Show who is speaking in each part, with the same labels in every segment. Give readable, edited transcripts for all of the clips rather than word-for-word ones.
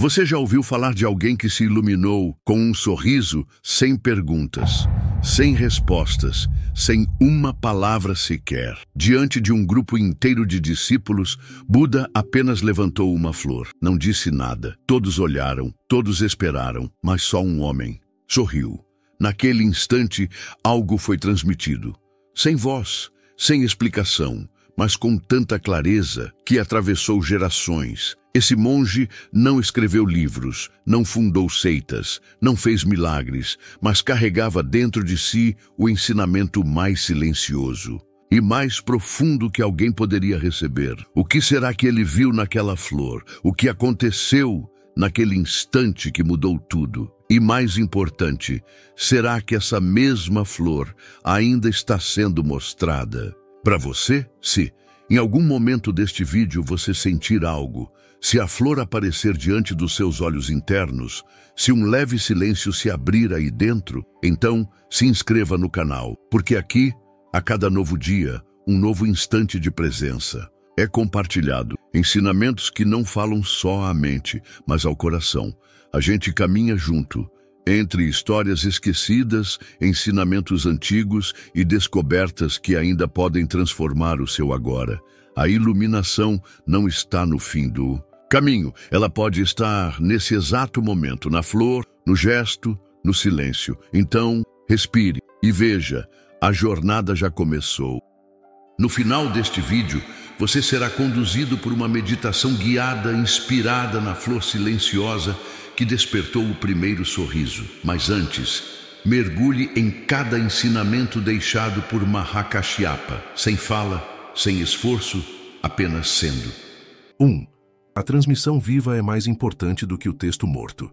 Speaker 1: Você já ouviu falar de alguém que se iluminou com um sorriso, sem perguntas, sem respostas, sem uma palavra sequer? Diante de um grupo inteiro de discípulos, Buda apenas levantou uma flor. Não disse nada. Todos olharam, todos esperaram, mas só um homem sorriu. Naquele instante, algo foi transmitido. Sem voz, sem explicação, mas com tanta clareza que atravessou gerações. Esse monge não escreveu livros, não fundou seitas, não fez milagres, mas carregava dentro de si o ensinamento mais silencioso e mais profundo que alguém poderia receber. O que será que ele viu naquela flor? O que aconteceu naquele instante que mudou tudo? E mais importante, será que essa mesma flor ainda está sendo mostrada para você? Se em algum momento deste vídeo você sentir algo, se a flor aparecer diante dos seus olhos internos, se um leve silêncio se abrir aí dentro, então se inscreva no canal, porque aqui, a cada novo dia, um novo instante de presença é compartilhado. Ensinamentos que não falam só à mente, mas ao coração. A gente caminha junto, entre histórias esquecidas, ensinamentos antigos e descobertas que ainda podem transformar o seu agora. A iluminação não está no fim do caminho. Ela pode estar nesse exato momento, na flor, no gesto, no silêncio. Então, respire e veja, a jornada já começou. No final deste vídeo, você será conduzido por uma meditação guiada, inspirada na flor silenciosa que despertou o primeiro sorriso. Mas antes, mergulhe em cada ensinamento deixado por Mahakashyapa, sem fala, sem esforço, apenas sendo.
Speaker 2: 1. A transmissão viva é mais importante do que o texto morto.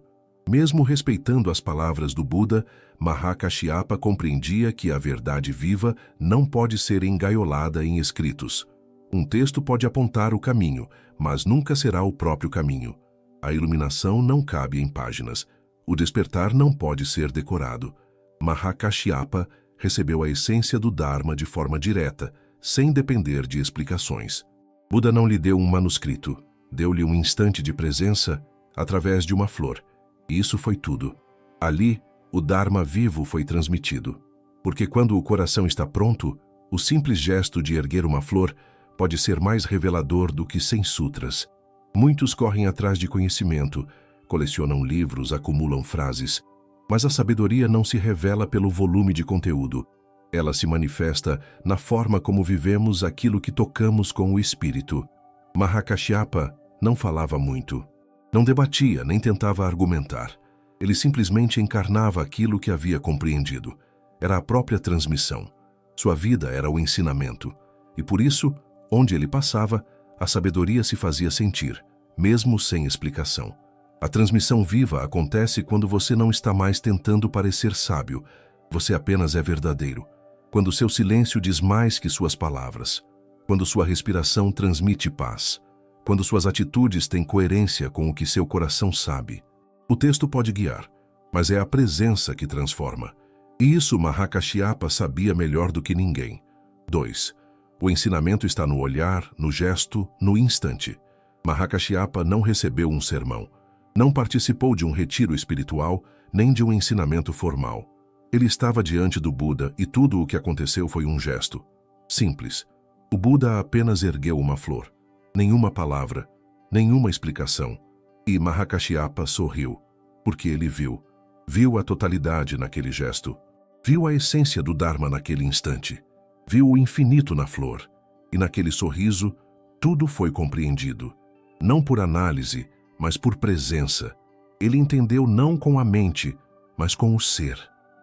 Speaker 2: Mesmo respeitando as palavras do Buda, Mahakashyapa compreendia que a verdade viva não pode ser engaiolada em escritos. Um texto pode apontar o caminho, mas nunca será o próprio caminho. A iluminação não cabe em páginas. O despertar não pode ser decorado. Mahakashyapa recebeu a essência do Dharma de forma direta, sem depender de explicações. Buda não lhe deu um manuscrito, deu-lhe um instante de presença através de uma flor. E isso foi tudo. Ali, o Dharma vivo foi transmitido. Porque quando o coração está pronto, o simples gesto de erguer uma flor pode ser mais revelador do que 100 sutras. Muitos correm atrás de conhecimento, colecionam livros, acumulam frases, mas a sabedoria não se revela pelo volume de conteúdo. Ela se manifesta na forma como vivemos aquilo que tocamos com o espírito. Mahakashyapa não falava muito. Não debatia, nem tentava argumentar. Ele simplesmente encarnava aquilo que havia compreendido. Era a própria transmissão. Sua vida era o ensinamento. E por isso, onde ele passava, a sabedoria se fazia sentir, mesmo sem explicação. A transmissão viva acontece quando você não está mais tentando parecer sábio. Você apenas é verdadeiro. Quando seu silêncio diz mais que suas palavras. Quando sua respiração transmite paz. Quando suas atitudes têm coerência com o que seu coração sabe. O texto pode guiar, mas é a presença que transforma. E isso Mahakashyapa sabia melhor do que ninguém. 2. O ensinamento está no olhar, no gesto, no instante. Mahakashyapa não recebeu um sermão. Não participou de um retiro espiritual, nem de um ensinamento formal. Ele estava diante do Buda e tudo o que aconteceu foi um gesto. Simples. O Buda apenas ergueu uma flor. Nenhuma palavra, nenhuma explicação. E Mahakashyapa sorriu, porque ele viu. Viu a totalidade naquele gesto. Viu a essência do Dharma naquele instante. Viu o infinito na flor. E naquele sorriso, tudo foi compreendido. Não por análise, mas por presença. Ele entendeu não com a mente, mas com o ser.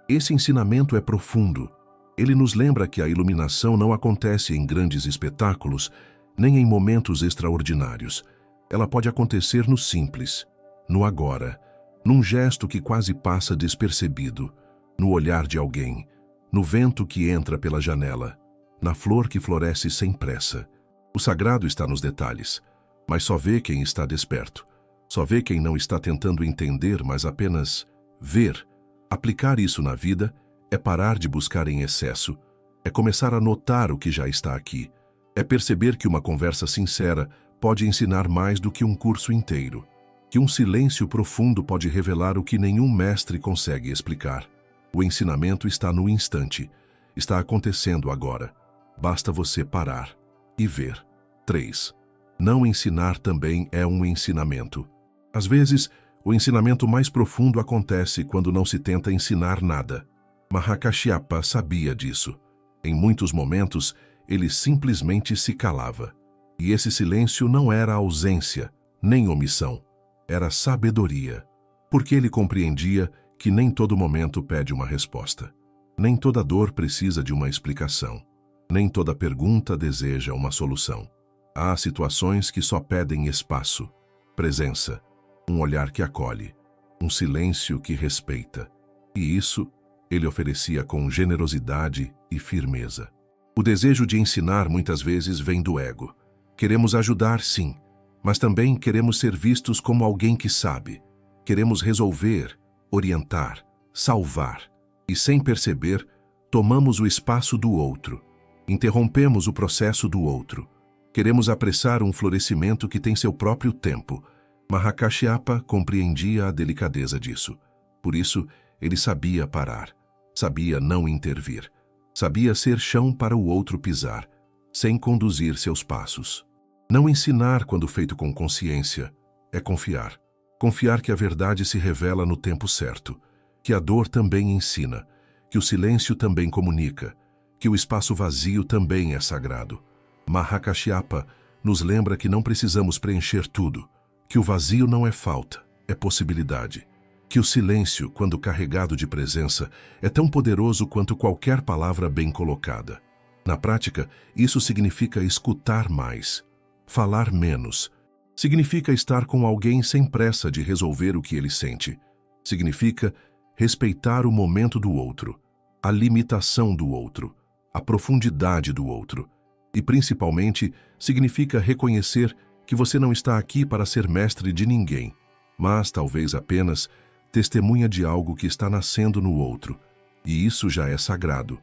Speaker 2: Esse ensinamento é profundo. Ele nos lembra que a iluminação não acontece em grandes espetáculos, nem em momentos extraordinários. Ela pode acontecer no simples, no agora, num gesto que quase passa despercebido, no olhar de alguém, no vento que entra pela janela, na flor que floresce sem pressa. O sagrado está nos detalhes, mas só vê quem está desperto. Só vê quem não está tentando entender, mas apenas ver. Aplicar isso na vida é parar de buscar em excesso, é começar a notar o que já está aqui. É perceber que uma conversa sincera pode ensinar mais do que um curso inteiro, que um silêncio profundo pode revelar o que nenhum mestre consegue explicar. O ensinamento está no instante. Está acontecendo agora. Basta você parar e ver. 3. Não ensinar também é um ensinamento. Às vezes, o ensinamento mais profundo acontece quando não se tenta ensinar nada. Mahakashyapa sabia disso. Em muitos momentos, ele simplesmente se calava. E esse silêncio não era ausência, nem omissão. Era sabedoria. Porque ele compreendia que nem todo momento pede uma resposta. Nem toda dor precisa de uma explicação. Nem toda pergunta deseja uma solução. Há situações que só pedem espaço, presença, um olhar que acolhe, um silêncio que respeita. E isso ele oferecia com generosidade e firmeza. O desejo de ensinar muitas vezes vem do ego. Queremos ajudar, sim, mas também queremos ser vistos como alguém que sabe. Queremos resolver, orientar, salvar. E sem perceber, tomamos o espaço do outro. Interrompemos o processo do outro. Queremos apressar um florescimento que tem seu próprio tempo. Mahakashyapa compreendia a delicadeza disso. Por isso, ele sabia parar, sabia não intervir, sabia ser chão para o outro pisar, sem conduzir seus passos. Não ensinar quando feito com consciência é confiar. Confiar que a verdade se revela no tempo certo, que a dor também ensina, que o silêncio também comunica, que o espaço vazio também é sagrado. Mahakashyapa nos lembra que não precisamos preencher tudo, que o vazio não é falta, é possibilidade, que o silêncio, quando carregado de presença, é tão poderoso quanto qualquer palavra bem colocada. Na prática, isso significa escutar mais, falar menos. Significa estar com alguém sem pressa de resolver o que ele sente. Significa respeitar o momento do outro, a limitação do outro, a profundidade do outro. E, principalmente, significa reconhecer que você não está aqui para ser mestre de ninguém, mas talvez apenas testemunha de algo que está nascendo no outro. E isso já é sagrado.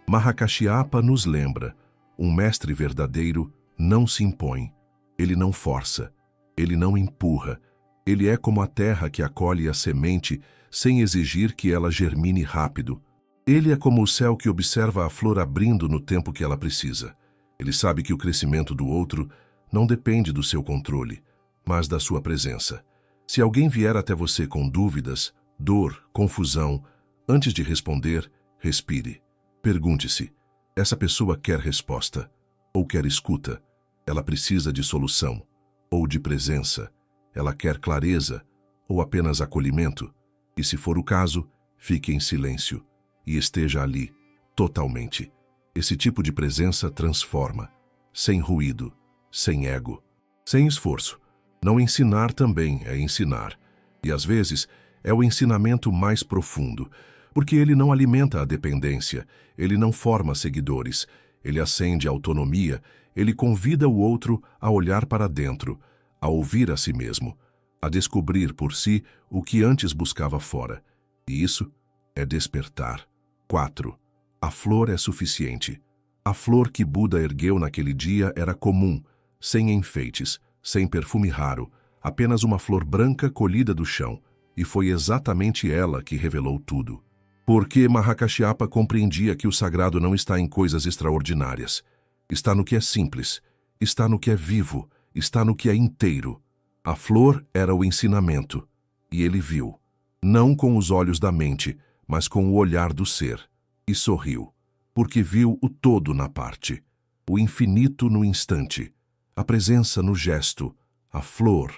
Speaker 2: Mahakashyapa nos lembra, um mestre verdadeiro não se impõe, ele não força, ele não empurra, ele é como a terra que acolhe a semente sem exigir que ela germine rápido. Ele é como o céu que observa a flor abrindo no tempo que ela precisa. Ele sabe que o crescimento do outro não depende do seu controle, mas da sua presença. Se alguém vier até você com dúvidas, dor, confusão, antes de responder, respire. Pergunte-se, essa pessoa quer resposta ou quer escuta? Ela precisa de solução ou de presença? Ela quer clareza ou apenas acolhimento? E se for o caso, fique em silêncio e esteja ali, totalmente. Esse tipo de presença transforma, sem ruído, sem ego, sem esforço. Não ensinar também é ensinar, e às vezes é o ensinamento mais profundo, porque ele não alimenta a dependência, ele não forma seguidores, ele acende a autonomia, ele convida o outro a olhar para dentro, a ouvir a si mesmo, a descobrir por si o que antes buscava fora. E isso é despertar. 4. A flor é suficiente. A flor que Buda ergueu naquele dia era comum, sem enfeites, sem perfume raro, apenas uma flor branca colhida do chão, e foi exatamente ela que revelou tudo. Porque Mahakashyapa compreendia que o sagrado não está em coisas extraordinárias. Está no que é simples, está no que é vivo, está no que é inteiro. A flor era o ensinamento, e ele viu, não com os olhos da mente, mas com o olhar do ser, e sorriu, porque viu o todo na parte, o infinito no instante, a presença no gesto, a flor.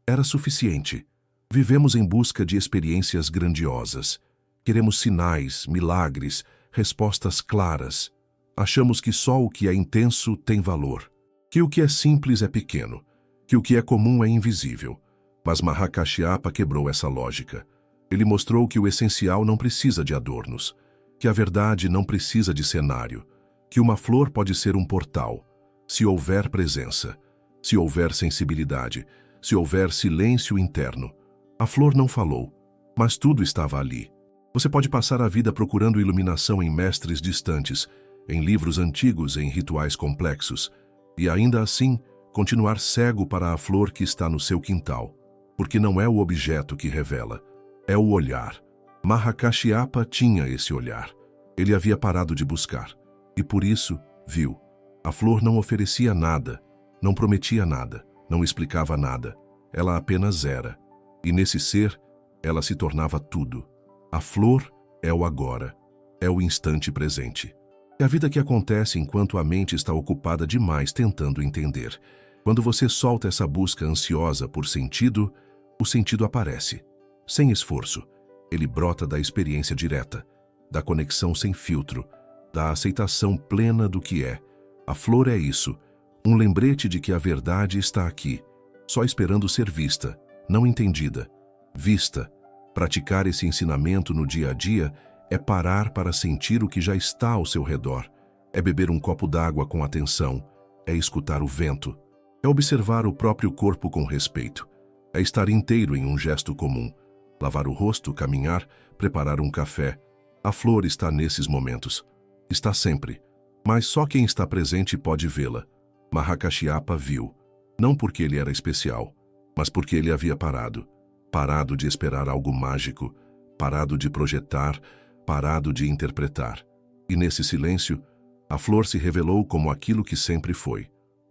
Speaker 2: Era suficiente. Vivemos em busca de experiências grandiosas. Queremos sinais, milagres, respostas claras. Achamos que só o que é intenso tem valor, que o que é simples é pequeno, que o que é comum é invisível. Mas Mahakashyapa quebrou essa lógica. Ele mostrou que o essencial não precisa de adornos, que a verdade não precisa de cenário, que uma flor pode ser um portal, se houver presença, se houver sensibilidade, se houver silêncio interno. A flor não falou, mas tudo estava ali. Você pode passar a vida procurando iluminação em mestres distantes, em livros antigos, em rituais complexos, e ainda assim continuar cego para a flor que está no seu quintal. porque não é o objeto que revela, é o olhar. Mahakashyapa tinha esse olhar. Ele havia parado de buscar, e por isso viu. A flor não oferecia nada, não prometia nada, não explicava nada. Ela apenas era. E nesse ser, ela se tornava tudo. A flor é o agora, é o instante presente. É a vida que acontece enquanto a mente está ocupada demais tentando entender. Quando você solta essa busca ansiosa por sentido, o sentido aparece. Sem esforço, ele brota da experiência direta, da conexão sem filtro, da aceitação plena do que é. A flor é isso, um lembrete de que a verdade está aqui, só esperando ser vista, não entendida. Vista. Praticar esse ensinamento no dia a dia é parar para sentir o que já está ao seu redor. É beber um copo d'água com atenção, é escutar o vento, é observar o próprio corpo com respeito, é estar inteiro em um gesto comum, lavar o rosto, caminhar, preparar um café. A flor está nesses momentos. Está sempre. Mas só quem está presente pode vê-la. Mahakashyapa viu, não porque ele era especial, mas porque ele havia parado. Parado de esperar algo mágico, parado de projetar, parado de interpretar. E nesse silêncio, a flor se revelou como aquilo que sempre foi,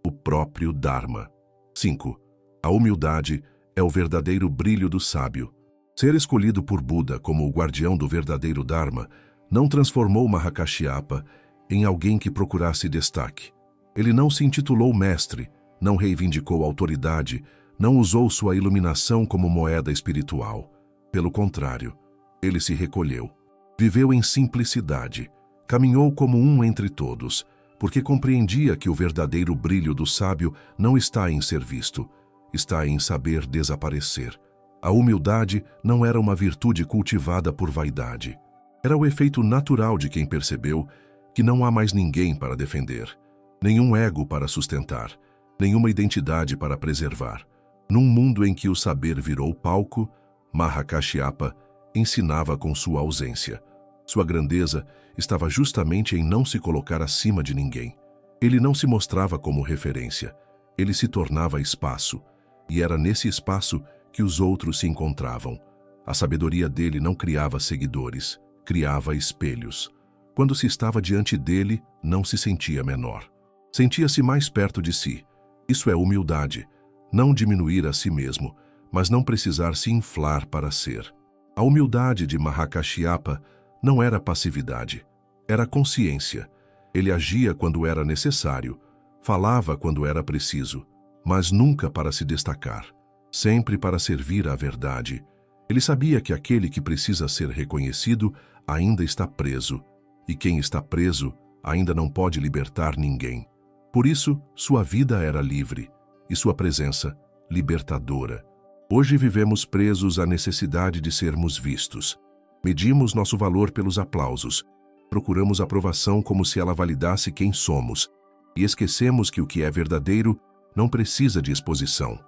Speaker 2: o próprio Dharma. 5. A humildade é o verdadeiro brilho do sábio. Ser escolhido por Buda como o guardião do verdadeiro Dharma não transformou Mahakashyapa em alguém que procurasse destaque. Ele não se intitulou mestre, não reivindicou autoridade, não usou sua iluminação como moeda espiritual. Pelo contrário, ele se recolheu. Viveu em simplicidade, caminhou como um entre todos, porque compreendia que o verdadeiro brilho do sábio não está em ser visto, está em saber desaparecer. A humildade não era uma virtude cultivada por vaidade. Era o efeito natural de quem percebeu que não há mais ninguém para defender, nenhum ego para sustentar, nenhuma identidade para preservar. Num mundo em que o saber virou palco, Mahakashyapa ensinava com sua ausência. Sua grandeza estava justamente em não se colocar acima de ninguém. Ele não se mostrava como referência, ele se tornava espaço, e era nesse espaço que os outros se encontravam. A sabedoria dele não criava seguidores, criava espelhos. Quando se estava diante dele, não se sentia menor. Sentia-se mais perto de si. Isso é humildade. Não diminuir a si mesmo, mas não precisar se inflar para ser. A humildade de Mahakashyapa não era passividade, era consciência. Ele agia quando era necessário, falava quando era preciso, mas nunca para se destacar, sempre para servir à verdade. Ele sabia que aquele que precisa ser reconhecido ainda está preso, e quem está preso ainda não pode libertar ninguém. Por isso, sua vida era livre, e sua presença libertadora. Hoje vivemos presos à necessidade de sermos vistos. Medimos nosso valor pelos aplausos. Procuramos aprovação como se ela validasse quem somos. E esquecemos que o que é verdadeiro não precisa de exposição.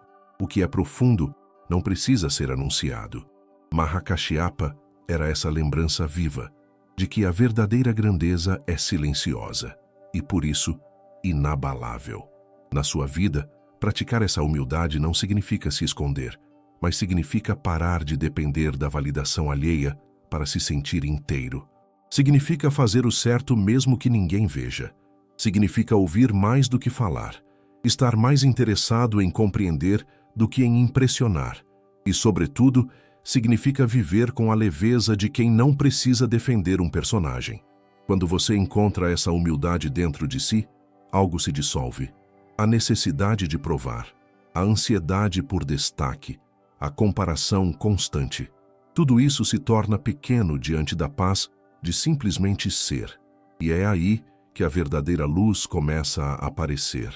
Speaker 2: O que é profundo não precisa ser anunciado. Mahakashyapa era essa lembrança viva de que a verdadeira grandeza é silenciosa e, por isso, inabalável. Na sua vida, praticar essa humildade não significa se esconder, mas significa parar de depender da validação alheia para se sentir inteiro. Significa fazer o certo mesmo que ninguém veja. Significa ouvir mais do que falar, estar mais interessado em compreender do que em impressionar. E, sobretudo, significa viver com a leveza de quem não precisa defender um personagem. Quando você encontra essa humildade dentro de si, algo se dissolve. A necessidade de provar, a ansiedade por destaque, a comparação constante. Tudo isso se torna pequeno diante da paz de simplesmente ser. E é aí que a verdadeira luz começa a aparecer.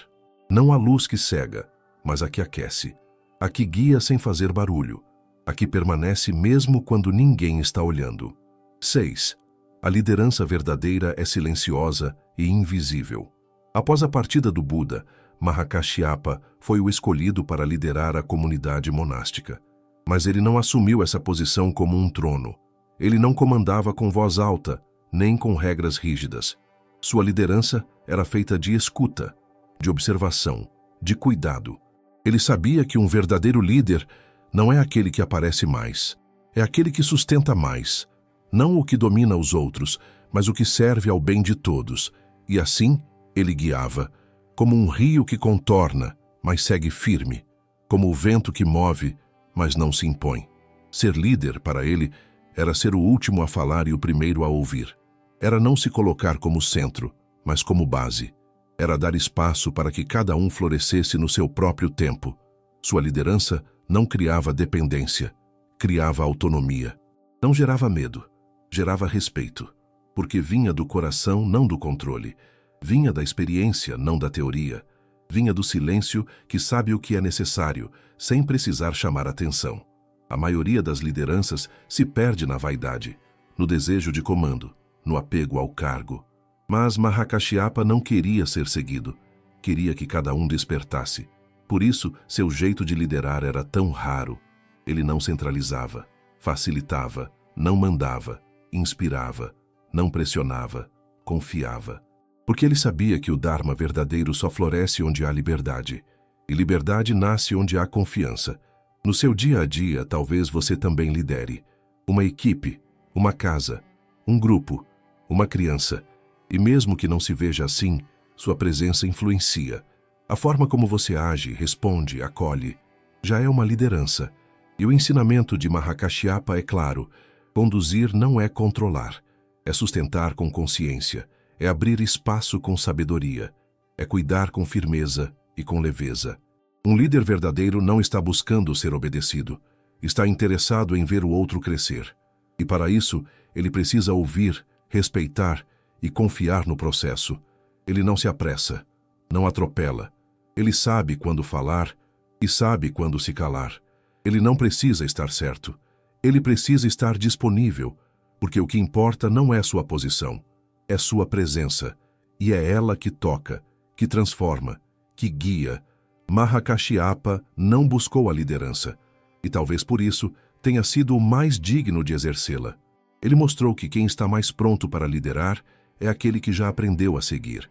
Speaker 2: Não a luz que cega, mas a que aquece, a que guia sem fazer barulho, a que permanece mesmo quando ninguém está olhando. 6. A liderança verdadeira é silenciosa e invisível. Após a partida do Buda, Mahakashyapa foi o escolhido para liderar a comunidade monástica. Mas ele não assumiu essa posição como um trono. Ele não comandava com voz alta, nem com regras rígidas. Sua liderança era feita de escuta, de observação, de cuidado. Ele sabia que um verdadeiro líder não é aquele que aparece mais, é aquele que sustenta mais, não o que domina os outros, mas o que serve ao bem de todos. E assim ele guiava, como um rio que contorna, mas segue firme, como o vento que move, mas não se impõe. Ser líder, para ele, era ser o último a falar e o primeiro a ouvir. Era não se colocar como centro, mas como base. Era dar espaço para que cada um florescesse no seu próprio tempo. Sua liderança não criava dependência, criava autonomia. Não gerava medo, gerava respeito, porque vinha do coração, não do controle. Vinha da experiência, não da teoria. Vinha do silêncio que sabe o que é necessário, sem precisar chamar atenção. A maioria das lideranças se perde na vaidade, no desejo de comando, no apego ao cargo. Mas Mahakashyapa não queria ser seguido, queria que cada um despertasse. Por isso, seu jeito de liderar era tão raro. Ele não centralizava, facilitava, não mandava, inspirava, não pressionava, confiava. Porque ele sabia que o Dharma verdadeiro só floresce onde há liberdade. E liberdade nasce onde há confiança. No seu dia a dia, talvez você também lidere. Uma equipe, uma casa, um grupo, uma criança. E mesmo que não se veja assim, sua presença influencia. A forma como você age, responde, acolhe, já é uma liderança. E o ensinamento de Mahakashyapa é claro: conduzir não é controlar, é sustentar com consciência, é abrir espaço com sabedoria, é cuidar com firmeza e com leveza. Um líder verdadeiro não está buscando ser obedecido, está interessado em ver o outro crescer. E para isso, ele precisa ouvir, respeitar e confiar no processo. Ele não se apressa, não atropela. Ele sabe quando falar e sabe quando se calar. Ele não precisa estar certo. Ele precisa estar disponível, porque o que importa não é sua posição, é sua presença. E é ela que toca, que transforma, que guia. Mahakashyapa não buscou a liderança, e talvez por isso tenha sido o mais digno de exercê-la. Ele mostrou que quem está mais pronto para liderar é aquele que já aprendeu a seguir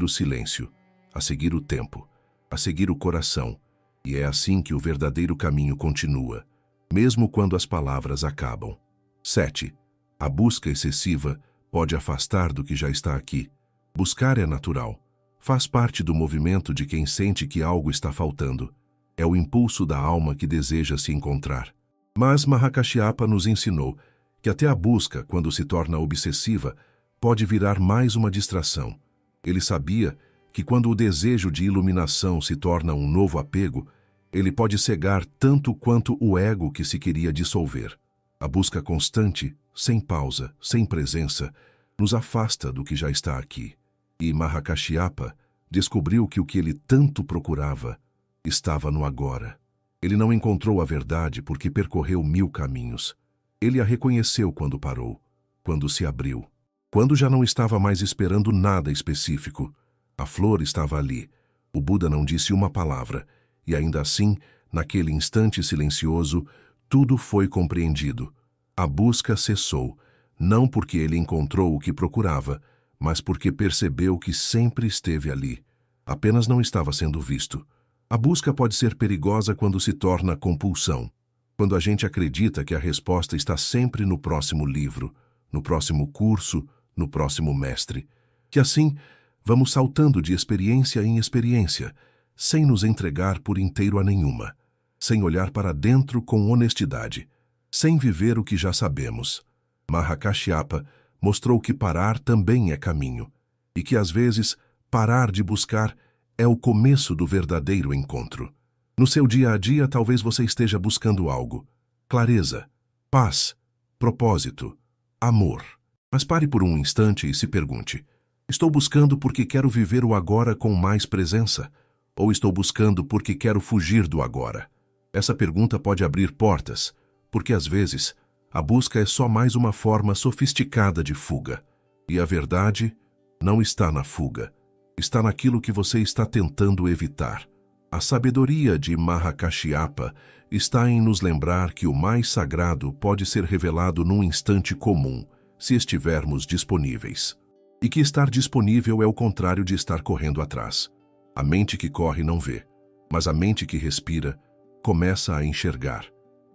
Speaker 2: o silêncio, a seguir o tempo, a seguir o coração. E é assim que o verdadeiro caminho continua, mesmo quando as palavras acabam. 7. A busca excessiva pode afastar do que já está aqui. Buscar é natural. Faz parte do movimento de quem sente que algo está faltando. É o impulso da alma que deseja se encontrar. Mas Mahakashyapa nos ensinou que até a busca, quando se torna obsessiva, pode virar mais uma distração. Ele sabia que quando o desejo de iluminação se torna um novo apego, ele pode cegar tanto quanto o ego que se queria dissolver. A busca constante, sem pausa, sem presença, nos afasta do que já está aqui. E Mahakashyapa descobriu que o que ele tanto procurava estava no agora. Ele não encontrou a verdade porque percorreu 1000 caminhos. Ele a reconheceu quando parou, quando se abriu, quando já não estava mais esperando nada específico. A flor estava ali. O Buda não disse uma palavra, e ainda assim, naquele instante silencioso, tudo foi compreendido. A busca cessou, não porque ele encontrou o que procurava, mas porque percebeu que sempre esteve ali. Apenas não estava sendo visto. A busca pode ser perigosa quando se torna compulsão, quando a gente acredita que a resposta está sempre no próximo livro, no próximo curso, no próximo mestre. Que assim, vamos saltando de experiência em experiência, sem nos entregar por inteiro a nenhuma, sem olhar para dentro com honestidade, sem viver o que já sabemos. Mahakashyapa mostrou que parar também é caminho, e que às vezes parar de buscar é o começo do verdadeiro encontro. No seu dia a dia, talvez você esteja buscando algo: clareza, paz, propósito, amor. Mas pare por um instante e se pergunte: estou buscando porque quero viver o agora com mais presença? Ou estou buscando porque quero fugir do agora? Essa pergunta pode abrir portas, porque às vezes a busca é só mais uma forma sofisticada de fuga. E a verdade não está na fuga, está naquilo que você está tentando evitar. A sabedoria de Mahakashyapa está em nos lembrar que o mais sagrado pode ser revelado num instante comum, se estivermos disponíveis. E que estar disponível é o contrário de estar correndo atrás. A mente que corre não vê, mas a mente que respira começa a enxergar.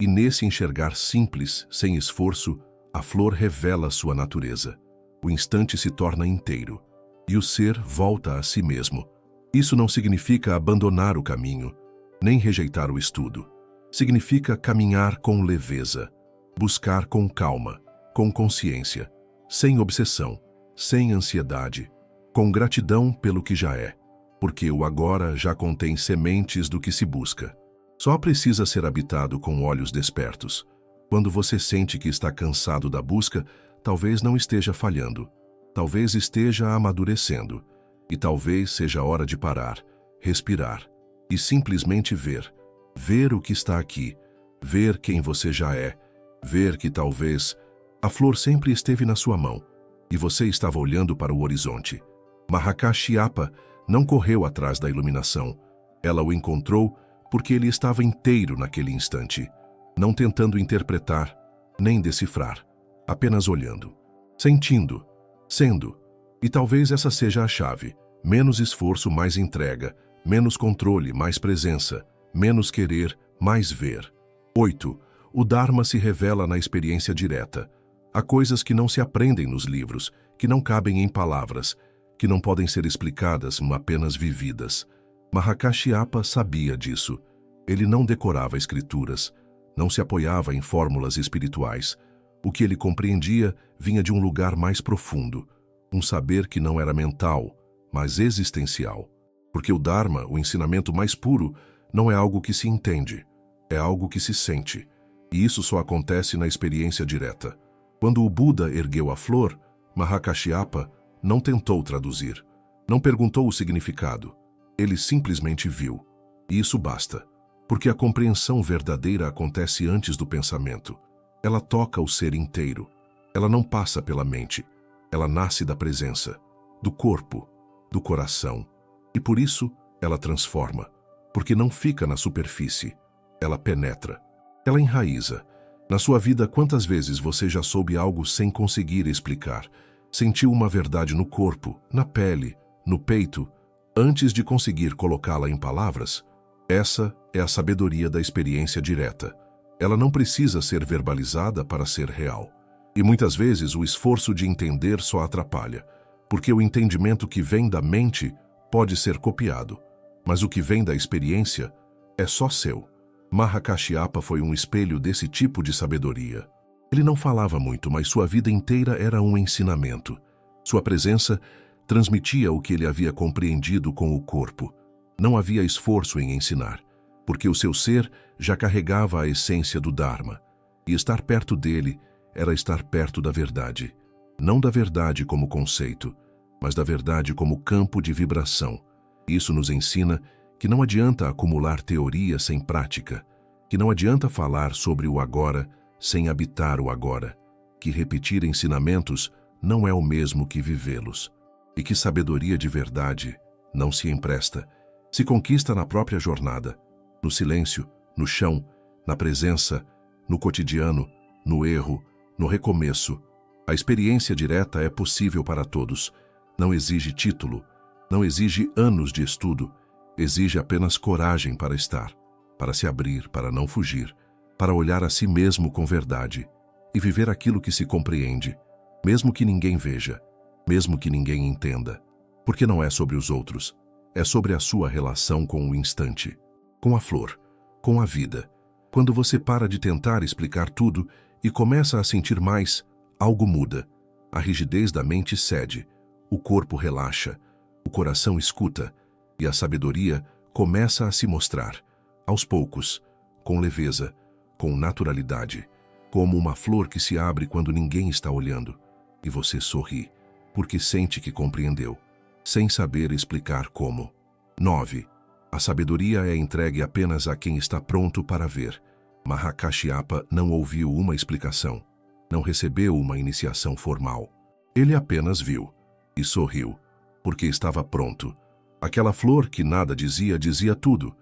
Speaker 2: E nesse enxergar simples, sem esforço, a flor revela sua natureza. O instante se torna inteiro, e o ser volta a si mesmo. Isso não significa abandonar o caminho, nem rejeitar o estudo. Significa caminhar com leveza, buscar com calma, com consciência, sem obsessão, sem ansiedade, com gratidão pelo que já é, porque o agora já contém sementes do que se busca. Só precisa ser habitado com olhos despertos. Quando você sente que está cansado da busca, talvez não esteja falhando, talvez esteja amadurecendo, e talvez seja a hora de parar, respirar e simplesmente ver. Ver o que está aqui, ver quem você já é, ver que talvez a flor sempre esteve na sua mão e você estava olhando para o horizonte. Mahakasyapa não correu atrás da iluminação. Ela o encontrou porque ele estava inteiro naquele instante, não tentando interpretar, nem decifrar, apenas olhando, sentindo, sendo. E talvez essa seja a chave. Menos esforço, mais entrega. Menos controle, mais presença. Menos querer, mais ver. 8. O Dharma se revela na experiência direta. Há coisas que não se aprendem nos livros, que não cabem em palavras, que não podem ser explicadas, apenas vividas. Mahakasyapa sabia disso. Ele não decorava escrituras, não se apoiava em fórmulas espirituais. O que ele compreendia vinha de um lugar mais profundo, um saber que não era mental, mas existencial. Porque o Dharma, o ensinamento mais puro, não é algo que se entende, é algo que se sente. E isso só acontece na experiência direta. Quando o Buda ergueu a flor, Mahakasyapa não tentou traduzir, não perguntou o significado. Ele simplesmente viu. E isso basta. Porque a compreensão verdadeira acontece antes do pensamento. Ela toca o ser inteiro. Ela não passa pela mente. Ela nasce da presença, do corpo, do coração. E por isso, ela transforma. Porque não fica na superfície. Ela penetra. Ela enraiza. Na sua vida, quantas vezes você já soube algo sem conseguir explicar? Sentiu uma verdade no corpo, na pele, no peito, antes de conseguir colocá-la em palavras? Essa é a sabedoria da experiência direta. Ela não precisa ser verbalizada para ser real. E muitas vezes o esforço de entender só atrapalha, porque o entendimento que vem da mente pode ser copiado, mas o que vem da experiência é só seu. Mahakasyapa foi um espelho desse tipo de sabedoria. Ele não falava muito, mas sua vida inteira era um ensinamento. Sua presença transmitia o que ele havia compreendido com o corpo. Não havia esforço em ensinar, porque o seu ser já carregava a essência do Dharma. E estar perto dele era estar perto da verdade. Não da verdade como conceito, mas da verdade como campo de vibração. Isso nos ensina que não adianta acumular teoria sem prática, que não adianta falar sobre o agora sem habitar o agora, que repetir ensinamentos não é o mesmo que vivê-los, e que sabedoria de verdade não se empresta, se conquista na própria jornada, no silêncio, no chão, na presença, no cotidiano, no erro, no recomeço. A experiência direta é possível para todos. Não exige título, não exige anos de estudo, exige apenas coragem para estar, para se abrir, para não fugir, para olhar a si mesmo com verdade e viver aquilo que se compreende, mesmo que ninguém veja, mesmo que ninguém entenda, porque não é sobre os outros, é sobre a sua relação com o instante, com a flor, com a vida. Quando você para de tentar explicar tudo e começa a sentir mais, algo muda. A rigidez da mente cede, o corpo relaxa, o coração escuta e a sabedoria começa a se mostrar, aos poucos, com leveza, com naturalidade, como uma flor que se abre quando ninguém está olhando, e você sorri, porque sente que compreendeu, sem saber explicar como. 9. A sabedoria é entregue apenas a quem está pronto para ver. Mahakasyapa não ouviu uma explicação, não recebeu uma iniciação formal. Ele apenas viu e sorriu, porque estava pronto. Aquela flor que nada dizia, dizia tudo,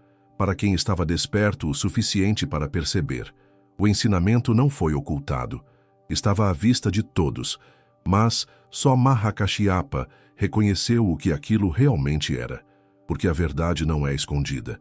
Speaker 2: para quem estava desperto o suficiente para perceber. O ensinamento não foi ocultado, estava à vista de todos, mas só Mahakasyapa reconheceu o que aquilo realmente era, porque a verdade não é escondida.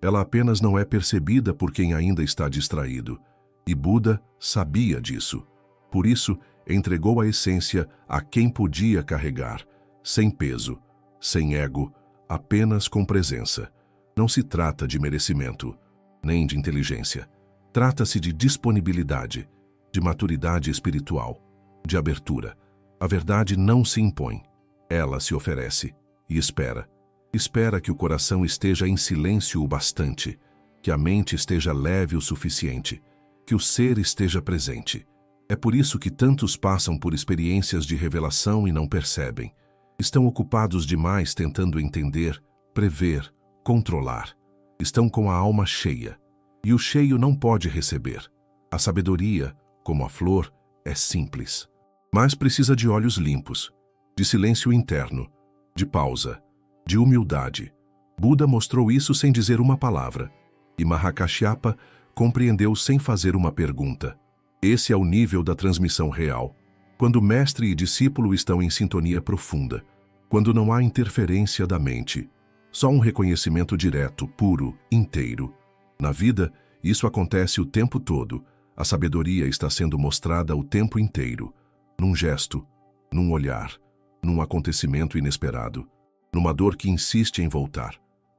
Speaker 2: Ela apenas não é percebida por quem ainda está distraído. E Buda sabia disso. Por isso, entregou a essência a quem podia carregar, sem peso, sem ego, apenas com presença. Não se trata de merecimento, nem de inteligência. Trata-se de disponibilidade, de maturidade espiritual, de abertura. A verdade não se impõe. Ela se oferece e espera. Espera que o coração esteja em silêncio o bastante, que a mente esteja leve o suficiente, que o ser esteja presente. É por isso que tantos passam por experiências de revelação e não percebem. Estão ocupados demais tentando entender, prever, controlar. Estão com a alma cheia. E o cheio não pode receber. A sabedoria, como a flor, é simples. Mas precisa de olhos limpos, de silêncio interno, de pausa, de humildade. Buda mostrou isso sem dizer uma palavra. E Mahakashyapa compreendeu sem fazer uma pergunta. Esse é o nível da transmissão real. Quando mestre e discípulo estão em sintonia profunda. Quando não há interferência da mente. Só um reconhecimento direto, puro, inteiro. Na vida, isso acontece o tempo todo. A sabedoria está sendo mostrada o tempo inteiro. Num gesto, num olhar, num acontecimento inesperado. Numa dor que insiste em voltar.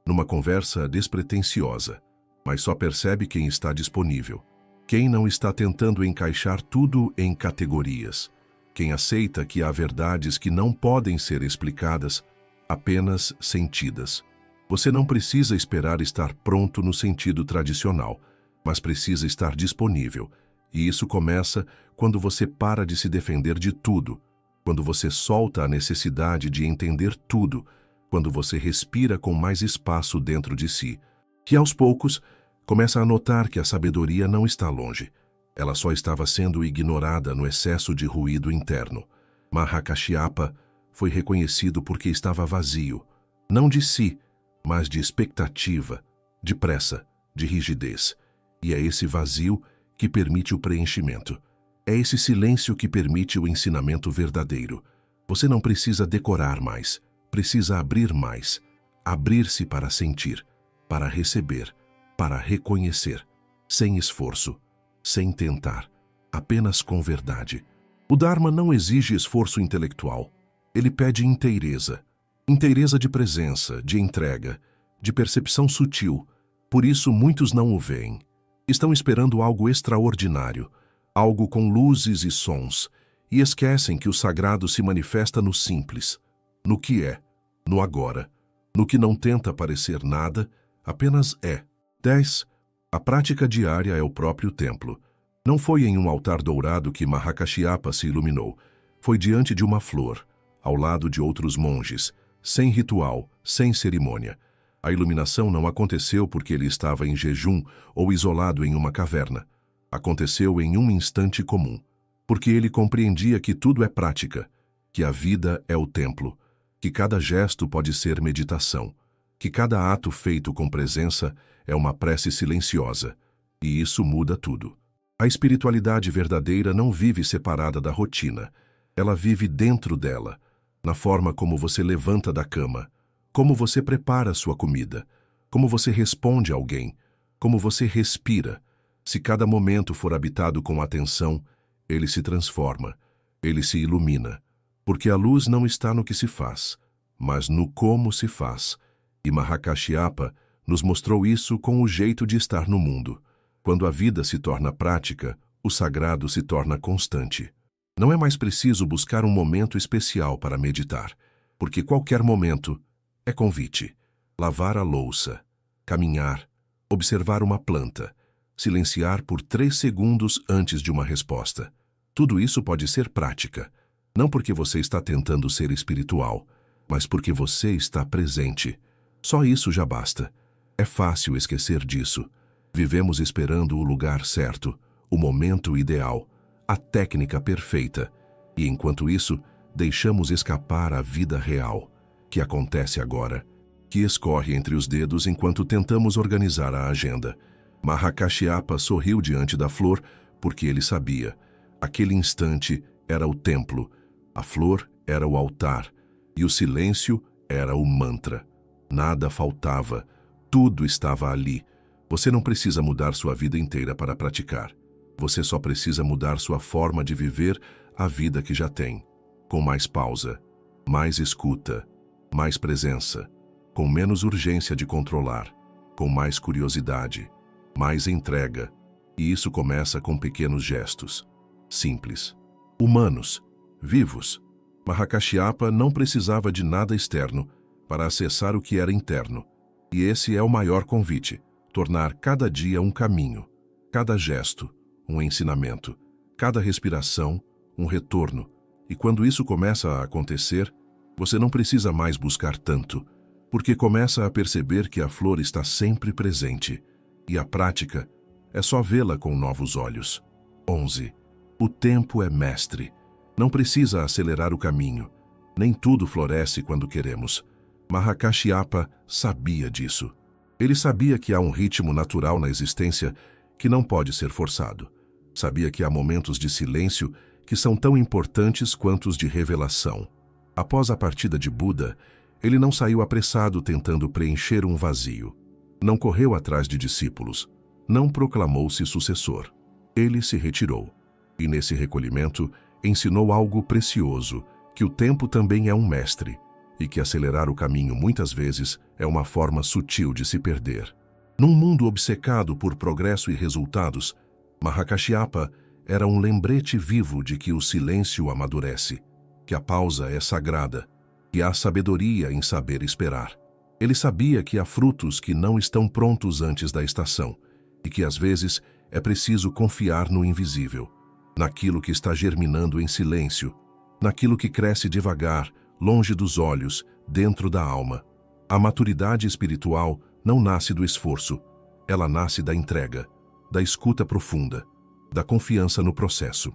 Speaker 2: Numa conversa despretensiosa. Mas só percebe quem está disponível. Quem não está tentando encaixar tudo em categorias. Quem aceita que há verdades que não podem ser explicadas, apenas sentidas. Você não precisa esperar estar pronto no sentido tradicional, mas precisa estar disponível. E isso começa quando você para de se defender de tudo, quando você solta a necessidade de entender tudo, quando você respira com mais espaço dentro de si, que aos poucos começa a notar que a sabedoria não está longe. Ela só estava sendo ignorada no excesso de ruído interno. Mahakashyapa foi reconhecido porque estava vazio, não de si, mas de expectativa, de pressa, de rigidez. E é esse vazio que permite o preenchimento. É esse silêncio que permite o ensinamento verdadeiro. Você não precisa decorar mais, precisa abrir mais. Abrir-se para sentir, para receber, para reconhecer, sem esforço, sem tentar, apenas com verdade. O Dharma não exige esforço intelectual. Ele pede inteireza. Inteireza de presença, de entrega, de percepção sutil. Por isso muitos não o veem. Estão esperando algo extraordinário, algo com luzes e sons, e esquecem que o sagrado se manifesta no simples, no que é, no agora, no que não tenta parecer nada, apenas é. 10. A prática diária é o próprio templo. Não foi em um altar dourado que Mahakashyapa se iluminou. Foi diante de uma flor, ao lado de outros monges, sem ritual, sem cerimônia. A iluminação não aconteceu porque ele estava em jejum ou isolado em uma caverna. Aconteceu em um instante comum, porque ele compreendia que tudo é prática, que a vida é o templo, que cada gesto pode ser meditação, que cada ato feito com presença é uma prece silenciosa, e isso muda tudo. A espiritualidade verdadeira não vive separada da rotina, ela vive dentro dela, na forma como você levanta da cama, como você prepara sua comida, como você responde a alguém, como você respira. Se cada momento for habitado com atenção, ele se transforma, ele se ilumina, porque a luz não está no que se faz, mas no como se faz. E Mahakashyapa nos mostrou isso com o jeito de estar no mundo. Quando a vida se torna prática, o sagrado se torna constante. Não é mais preciso buscar um momento especial para meditar, porque qualquer momento é convite. Lavar a louça, caminhar, observar uma planta, silenciar por 3 segundos antes de uma resposta. Tudo isso pode ser prática, não porque você está tentando ser espiritual, mas porque você está presente. Só isso já basta. É fácil esquecer disso. Vivemos esperando o lugar certo, o momento ideal, a técnica perfeita, e enquanto isso, deixamos escapar a vida real, que acontece agora, que escorre entre os dedos enquanto tentamos organizar a agenda. Mahakashyapa sorriu diante da flor porque ele sabia. Aquele instante era o templo, a flor era o altar, e o silêncio era o mantra. Nada faltava, Tudo estava ali. Você não precisa mudar sua vida inteira para praticar. Você só precisa mudar sua forma de viver a vida que já tem. Com mais pausa, mais escuta, mais presença, com menos urgência de controlar, com mais curiosidade, mais entrega. E isso começa com pequenos gestos, simples, humanos, vivos. Mahakashyapa não precisava de nada externo para acessar o que era interno. E esse é o maior convite: tornar cada dia um caminho, cada gesto, um ensinamento, cada respiração, um retorno. E quando isso começa a acontecer, você não precisa mais buscar tanto, porque começa a perceber que a flor está sempre presente, e a prática é só vê-la com novos olhos. 11. O tempo é mestre. Não precisa acelerar o caminho. Nem tudo floresce quando queremos. Mahakashyapa sabia disso. Ele sabia que há um ritmo natural na existência que não pode ser forçado. Sabia que há momentos de silêncio que são tão importantes quanto os de revelação. Após a partida de Buda, ele não saiu apressado tentando preencher um vazio. Não correu atrás de discípulos. Não proclamou-se sucessor. Ele se retirou. E nesse recolhimento, ensinou algo precioso, que o tempo também é um mestre, e que acelerar o caminho muitas vezes é uma forma sutil de se perder. Num mundo obcecado por progresso e resultados, Mahakashyapa era um lembrete vivo de que o silêncio amadurece, que a pausa é sagrada, que há sabedoria em saber esperar. Ele sabia que há frutos que não estão prontos antes da estação, e que às vezes é preciso confiar no invisível, naquilo que está germinando em silêncio, naquilo que cresce devagar, longe dos olhos, dentro da alma. A maturidade espiritual não nasce do esforço, ela nasce da entrega, da escuta profunda, da confiança no processo.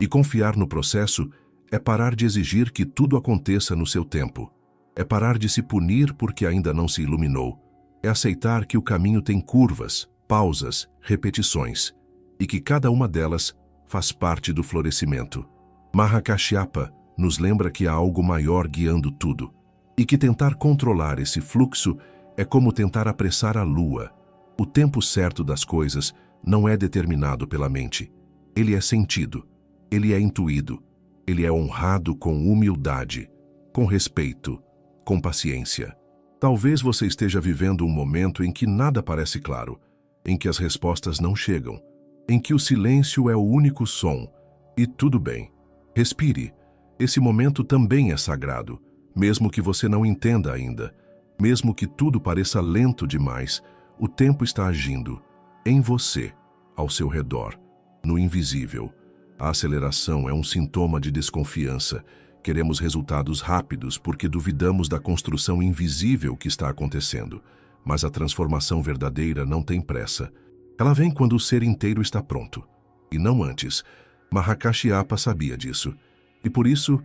Speaker 2: E confiar no processo é parar de exigir que tudo aconteça no seu tempo. É parar de se punir porque ainda não se iluminou. É aceitar que o caminho tem curvas, pausas, repetições, e que cada uma delas faz parte do florescimento. Mahakashyapa nos lembra que há algo maior guiando tudo, e que tentar controlar esse fluxo é como tentar apressar a lua. O tempo certo das coisas não é determinado pela mente. Ele é sentido, ele é intuído, ele é honrado com humildade, com respeito, com paciência. Talvez você esteja vivendo um momento em que nada parece claro, em que as respostas não chegam, em que o silêncio é o único som. E tudo bem. Respire. Esse momento também é sagrado, mesmo que você não entenda ainda. Mesmo que tudo pareça lento demais, o tempo está agindo em você, ao seu redor, no invisível. A aceleração é um sintoma de desconfiança. Queremos resultados rápidos porque duvidamos da construção invisível que está acontecendo. Mas a transformação verdadeira não tem pressa. Ela vem quando o ser inteiro está pronto, e não antes. Mahakashyapa sabia disso, e por isso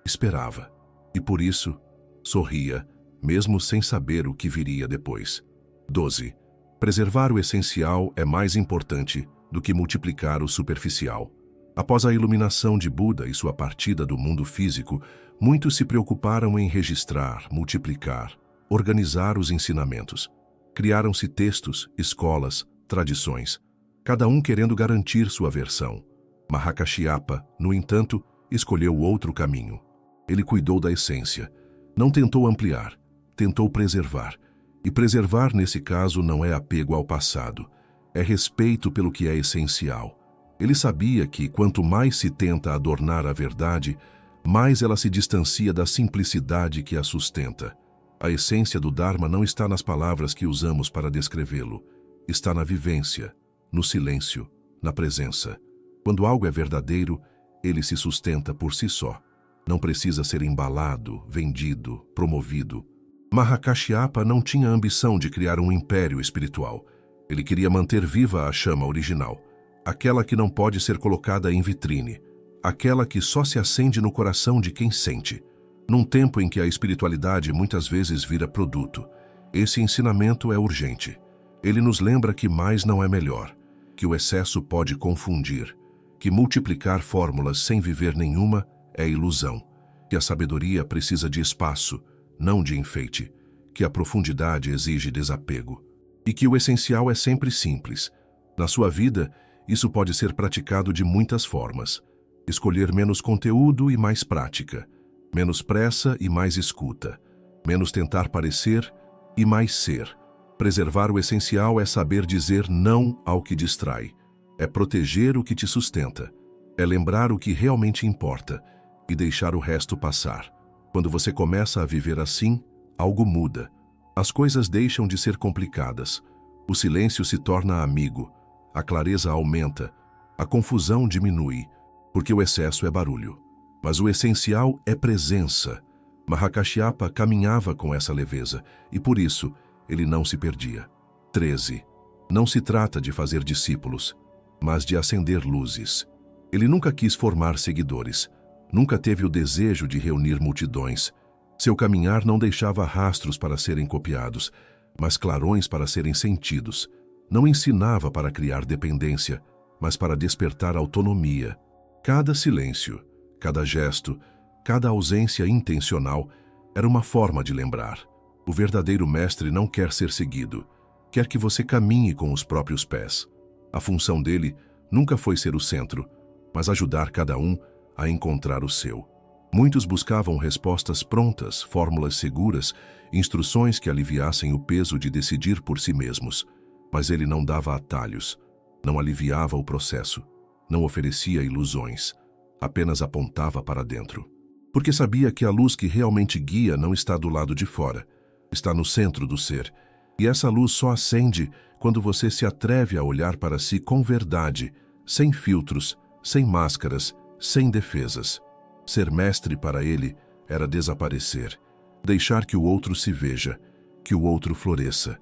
Speaker 2: esperava, e por isso sorria, mesmo sem saber o que viria depois. 12. Preservar o essencial é mais importante do que multiplicar o superficial. Após a iluminação de Buda e sua partida do mundo físico, muitos se preocuparam em registrar, multiplicar, organizar os ensinamentos. Criaram-se textos, escolas, tradições, cada um querendo garantir sua versão. Mahakashyapa, no entanto, escolheu outro caminho. Ele cuidou da essência. Não tentou ampliar, tentou preservar. E preservar, nesse caso, não é apego ao passado. É respeito pelo que é essencial. Ele sabia que, quanto mais se tenta adornar a verdade, mais ela se distancia da simplicidade que a sustenta. A essência do Dharma não está nas palavras que usamos para descrevê-lo. Está na vivência, no silêncio, na presença. Quando algo é verdadeiro, ele se sustenta por si só. Não precisa ser embalado, vendido, promovido. Mahakashyapa não tinha a ambição de criar um império espiritual. Ele queria manter viva a chama original, aquela que não pode ser colocada em vitrine, aquela que só se acende no coração de quem sente. Num tempo em que a espiritualidade muitas vezes vira produto, esse ensinamento é urgente. Ele nos lembra que mais não é melhor, que o excesso pode confundir, que multiplicar fórmulas sem viver nenhuma é ilusão, que a sabedoria precisa de espaço, não de enfeite, que a profundidade exige desapego. e que o essencial é sempre simples. Na sua vida, isso pode ser praticado de muitas formas. Escolher menos conteúdo e mais prática, menos pressa e mais escuta, menos tentar parecer e mais ser. Preservar o essencial é saber dizer não ao que distrai, é proteger o que te sustenta, é lembrar o que realmente importa e deixar o resto passar. Quando você começa a viver assim, algo muda. As coisas deixam de ser complicadas, o silêncio se torna amigo, a clareza aumenta, a confusão diminui, porque o excesso é barulho. Mas o essencial é presença. Mahakashyapa caminhava com essa leveza e, por isso, ele não se perdia. 13. Não se trata de fazer discípulos, mas de acender luzes. Ele nunca quis formar seguidores, nunca teve o desejo de reunir multidões. Seu caminhar não deixava rastros para serem copiados, mas clarões para serem sentidos. Não ensinava para criar dependência, mas para despertar autonomia. Cada silêncio, cada gesto, cada ausência intencional era uma forma de lembrar. O verdadeiro mestre não quer ser seguido, quer que você caminhe com os próprios pés. A função dele nunca foi ser o centro, mas ajudar cada um a encontrar o seu. Muitos buscavam respostas prontas, fórmulas seguras, instruções que aliviassem o peso de decidir por si mesmos. Mas ele não dava atalhos, não aliviava o processo, não oferecia ilusões, apenas apontava para dentro. Porque sabia que a luz que realmente guia não está do lado de fora, está no centro do ser. E essa luz só acende quando você se atreve a olhar para si com verdade, sem filtros, sem máscaras, sem defesas. Ser mestre para ele era desaparecer, deixar que o outro se veja, que o outro floresça.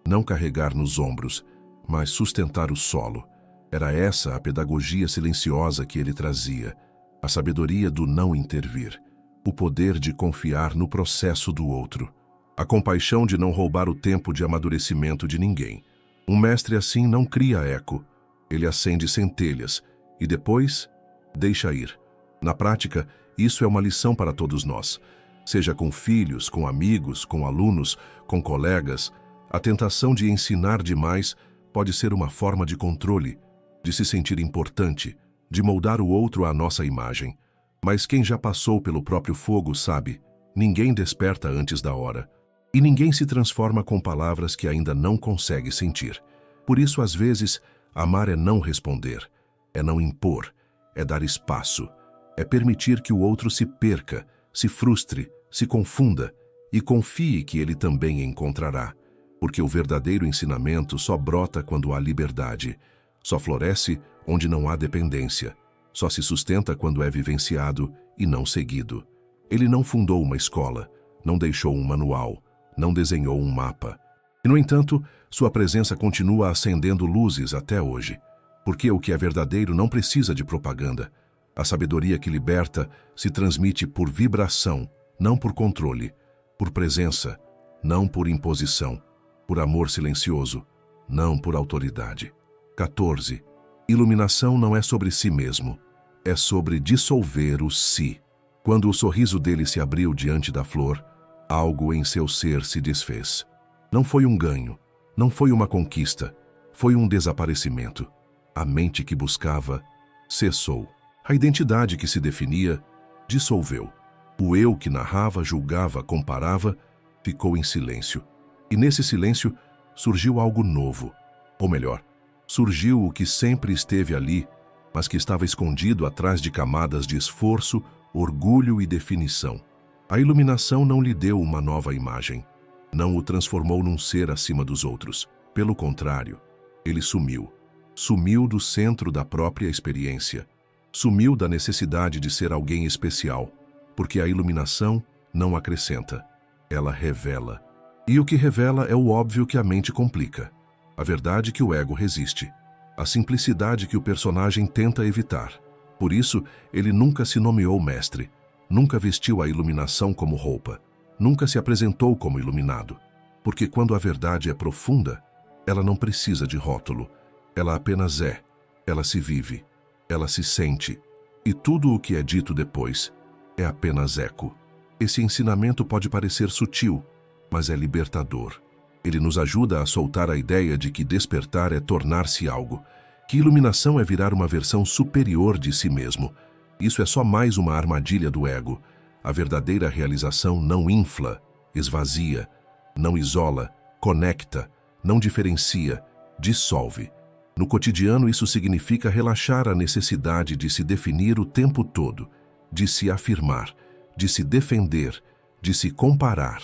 Speaker 2: Não carregar nos ombros, mas sustentar o solo. Era essa a pedagogia silenciosa que ele trazia, a sabedoria do não intervir, o poder de confiar no processo do outro, a compaixão de não roubar o tempo de amadurecimento de ninguém. Um mestre assim não cria eco, ele acende centelhas e depois deixa ir. Na prática, isso é uma lição para todos nós, seja com filhos, com amigos, com alunos, com colegas. A tentação de ensinar demais pode ser uma forma de controle, de se sentir importante, de moldar o outro à nossa imagem. Mas quem já passou pelo próprio fogo sabe, ninguém desperta antes da hora. E ninguém se transforma com palavras que ainda não consegue sentir. Por isso, às vezes, amar é não responder, é não impor, é dar espaço, é permitir que o outro se perca, se frustre, se confunda e confie que ele também encontrará. Porque o verdadeiro ensinamento só brota quando há liberdade, só floresce onde não há dependência, só se sustenta quando é vivenciado e não seguido. Ele não fundou uma escola, não deixou um manual, não desenhou um mapa. E, no entanto, sua presença continua acendendo luzes até hoje. Porque o que é verdadeiro não precisa de propaganda. A sabedoria que liberta se transmite por vibração, não por controle, por presença, não por imposição. Por amor silencioso, não por autoridade. 14. Iluminação não é sobre si mesmo, é sobre dissolver o si. Quando o sorriso dele se abriu diante da flor, algo em seu ser se desfez. Não foi um ganho, não foi uma conquista, foi um desaparecimento. A mente que buscava cessou. A identidade que se definia dissolveu. O eu que narrava, julgava, comparava, ficou em silêncio. E nesse silêncio surgiu algo novo. Ou melhor, surgiu o que sempre esteve ali, mas que estava escondido atrás de camadas de esforço, orgulho e definição. A iluminação não lhe deu uma nova imagem, não o transformou num ser acima dos outros. Pelo contrário, ele sumiu. Sumiu do centro da própria experiência. Sumiu da necessidade de ser alguém especial, porque a iluminação não acrescenta, ela revela. E o que revela é o óbvio que a mente complica, a verdade que o ego resiste, a simplicidade que o personagem tenta evitar. Por isso, ele nunca se nomeou mestre, nunca vestiu a iluminação como roupa, nunca se apresentou como iluminado. Porque quando a verdade é profunda, ela não precisa de rótulo, ela apenas é, ela se vive, ela se sente, e tudo o que é dito depois é apenas eco. Esse ensinamento pode parecer sutil, mas é libertador. Ele nos ajuda a soltar a ideia de que despertar é tornar-se algo, que iluminação é virar uma versão superior de si mesmo. Isso é só mais uma armadilha do ego. A verdadeira realização não infla, esvazia, não isola, conecta, não diferencia, dissolve. No cotidiano, isso significa relaxar a necessidade de se definir o tempo todo, de se afirmar, de se defender, de se comparar.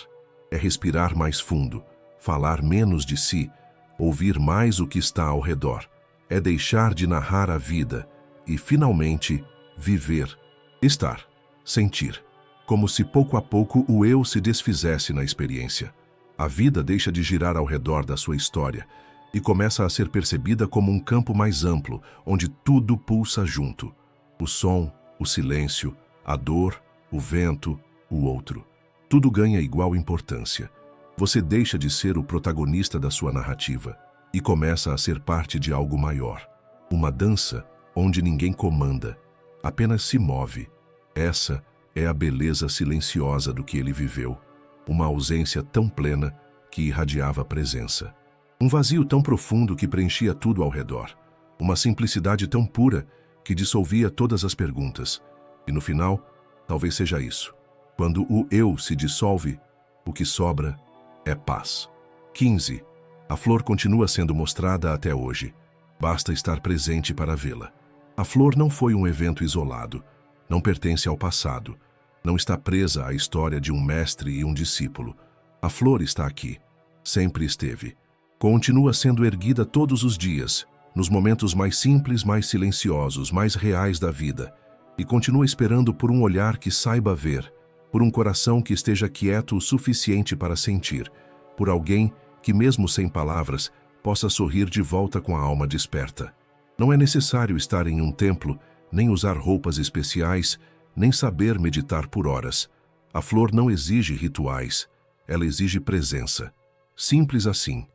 Speaker 2: É respirar mais fundo, falar menos de si, ouvir mais o que está ao redor. É deixar de narrar a vida e, finalmente, viver, estar, sentir. Como se pouco a pouco o eu se desfizesse na experiência. A vida deixa de girar ao redor da sua história e começa a ser percebida como um campo mais amplo, onde tudo pulsa junto. O som, o silêncio, a dor, o vento, o outro. Tudo ganha igual importância. Você deixa de ser o protagonista da sua narrativa e começa a ser parte de algo maior. Uma dança onde ninguém comanda, apenas se move. Essa é a beleza silenciosa do que ele viveu. Uma ausência tão plena que irradiava presença. Um vazio tão profundo que preenchia tudo ao redor. Uma simplicidade tão pura que dissolvia todas as perguntas. E no final, talvez seja isso. Quando o eu se dissolve, o que sobra é paz. 15. A flor continua sendo mostrada até hoje. Basta estar presente para vê-la. A flor não foi um evento isolado. Não pertence ao passado. Não está presa à história de um mestre e um discípulo. A flor está aqui. Sempre esteve. Continua sendo erguida todos os dias, nos momentos mais simples, mais silenciosos, mais reais da vida, e continua esperando por um olhar que saiba ver, por um coração que esteja quieto o suficiente para sentir, por alguém que, mesmo sem palavras, possa sorrir de volta com a alma desperta. Não é necessário estar em um templo, nem usar roupas especiais, nem saber meditar por horas. A flor não exige rituais, ela exige presença. Simples assim.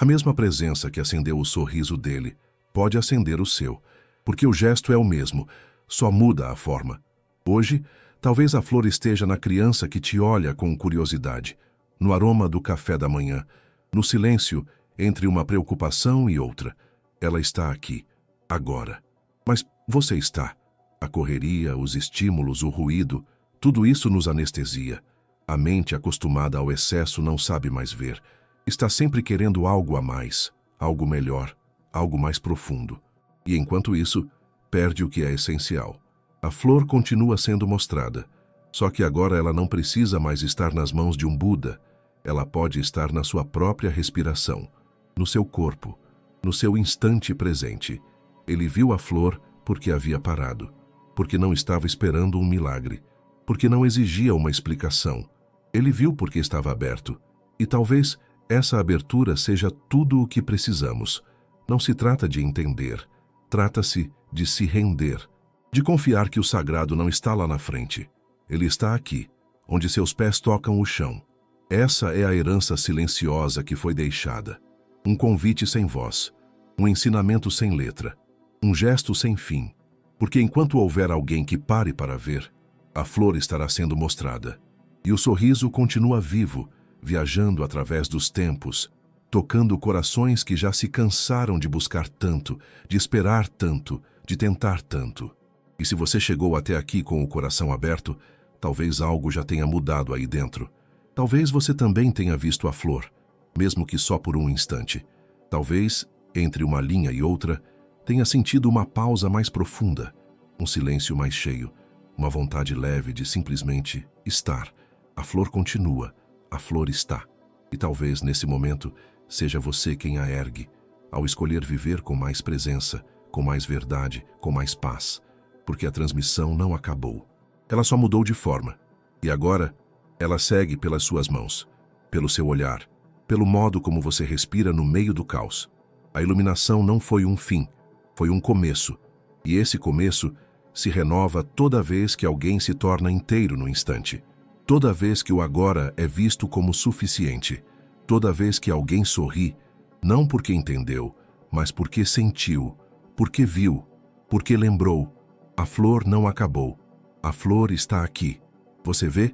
Speaker 2: A mesma presença que acendeu o sorriso dele pode acender o seu, porque o gesto é o mesmo, só muda a forma. Hoje, talvez a flor esteja na criança que te olha com curiosidade, no aroma do café da manhã, no silêncio entre uma preocupação e outra. Ela está aqui, agora. Mas você está. A correria, os estímulos, o ruído, tudo isso nos anestesia. A mente acostumada ao excesso não sabe mais ver. Está sempre querendo algo a mais, algo melhor, algo mais profundo. E enquanto isso, perde o que é essencial. A flor continua sendo mostrada, só que agora ela não precisa mais estar nas mãos de um Buda. Ela pode estar na sua própria respiração, no seu corpo, no seu instante presente. Ele viu a flor porque havia parado, porque não estava esperando um milagre, porque não exigia uma explicação. Ele viu porque estava aberto, e talvez essa abertura seja tudo o que precisamos. Não se trata de entender, trata-se de se render, de confiar que o sagrado não está lá na frente. Ele está aqui, onde seus pés tocam o chão. Essa é a herança silenciosa que foi deixada. Um convite sem voz, um ensinamento sem letra, um gesto sem fim. Porque enquanto houver alguém que pare para ver, a flor estará sendo mostrada. E o sorriso continua vivo, viajando através dos tempos, tocando corações que já se cansaram de buscar tanto, de esperar tanto, de tentar tanto. E se você chegou até aqui com o coração aberto, talvez algo já tenha mudado aí dentro. Talvez você também tenha visto a flor, mesmo que só por um instante. Talvez, entre uma linha e outra, tenha sentido uma pausa mais profunda, um silêncio mais cheio, uma vontade leve de simplesmente estar. A flor continua, a flor está. E talvez, nesse momento, seja você quem a ergue, ao escolher viver com mais presença, com mais verdade, com mais paz. Porque a transmissão não acabou. Ela só mudou de forma. E agora, ela segue pelas suas mãos, pelo seu olhar, pelo modo como você respira no meio do caos. A iluminação não foi um fim, foi um começo. E esse começo se renova toda vez que alguém se torna inteiro no instante. Toda vez que o agora é visto como suficiente. Toda vez que alguém sorri, não porque entendeu, mas porque sentiu, porque viu, porque lembrou. A flor não acabou. A flor está aqui. Você vê?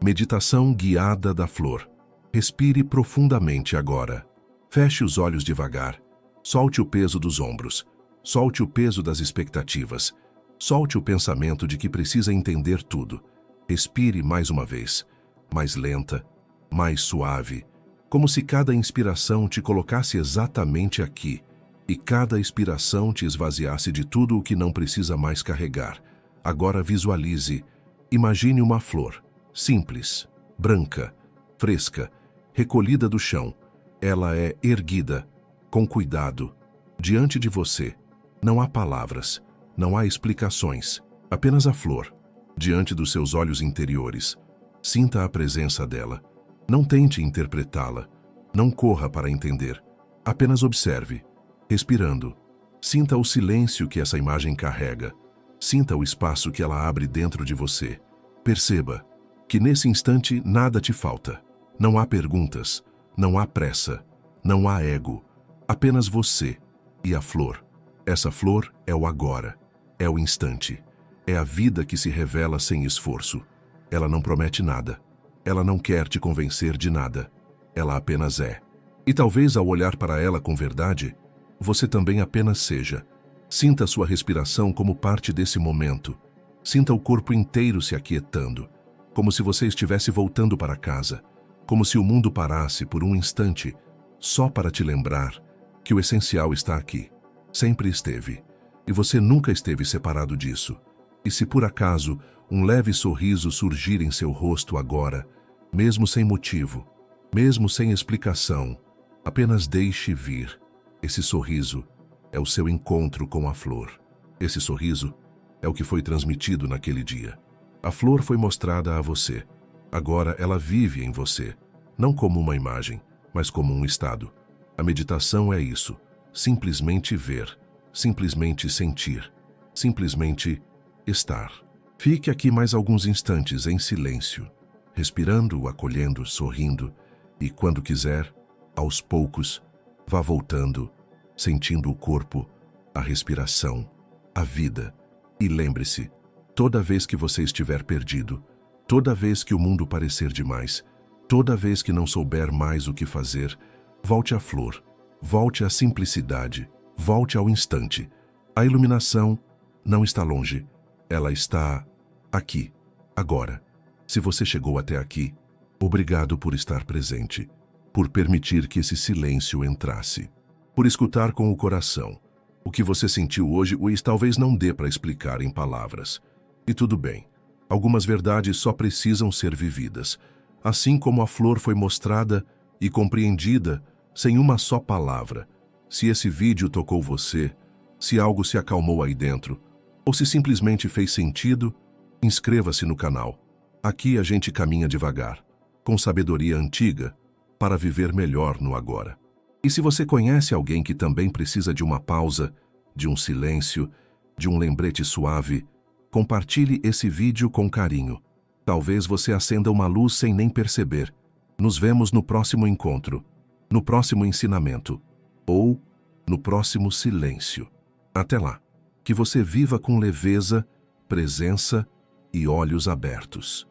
Speaker 2: Meditação guiada da flor. Respire profundamente agora. Feche os olhos devagar. Solte o peso dos ombros. Solte o peso das expectativas. Solte o pensamento de que precisa entender tudo. Respire mais uma vez, mais lenta, mais suave, como se cada inspiração te colocasse exatamente aqui e cada expiração te esvaziasse de tudo o que não precisa mais carregar. Agora visualize, imagine uma flor, simples, branca, fresca, recolhida do chão. Ela é erguida, com cuidado, diante de você. Não há palavras, não há explicações, apenas a flor, diante dos seus olhos interiores. Sinta a presença dela. Não tente interpretá-la. Não corra para entender. Apenas observe, respirando. Sinta o silêncio que essa imagem carrega. Sinta o espaço que ela abre dentro de você. Perceba que nesse instante nada te falta. Não há perguntas, não há pressa, não há ego. Apenas você e a flor. Essa flor é o agora, é o instante. É a vida que se revela sem esforço. Ela não promete nada. Ela não quer te convencer de nada. Ela apenas é. E talvez ao olhar para ela com verdade, você também apenas seja. Sinta sua respiração como parte desse momento. Sinta o corpo inteiro se aquietando, como se você estivesse voltando para casa, como se o mundo parasse por um instante, só para te lembrar que o essencial está aqui. Sempre esteve, e você nunca esteve separado disso. E se por acaso um leve sorriso surgir em seu rosto agora, mesmo sem motivo, mesmo sem explicação, apenas deixe vir. Esse sorriso é o seu encontro com a flor. Esse sorriso é o que foi transmitido naquele dia. A flor foi mostrada a você. Agora ela vive em você, não como uma imagem, mas como um estado. A meditação é isso. Simplesmente ver, simplesmente sentir, simplesmente estar. Fique aqui mais alguns instantes em silêncio, respirando, acolhendo, sorrindo, e quando quiser, aos poucos, vá voltando, sentindo o corpo, a respiração, a vida. E lembre-se, toda vez que você estiver perdido, toda vez que o mundo parecer demais, toda vez que não souber mais o que fazer, volte à flor. Volte à simplicidade, volte ao instante. A iluminação não está longe, ela está aqui, agora. Se você chegou até aqui, obrigado por estar presente, por permitir que esse silêncio entrasse, por escutar com o coração. O que você sentiu hoje talvez não dê para explicar em palavras. E tudo bem, algumas verdades só precisam ser vividas, assim como a flor foi mostrada e compreendida sem uma só palavra. Se esse vídeo tocou você, se algo se acalmou aí dentro, ou se simplesmente fez sentido, inscreva-se no canal. Aqui a gente caminha devagar, com sabedoria antiga, para viver melhor no agora. E se você conhece alguém que também precisa de uma pausa, de um silêncio, de um lembrete suave, compartilhe esse vídeo com carinho. Talvez você acenda uma luz sem nem perceber. Nos vemos no próximo encontro, no próximo ensinamento, ou no próximo silêncio. Até lá, que você viva com leveza, presença e olhos abertos.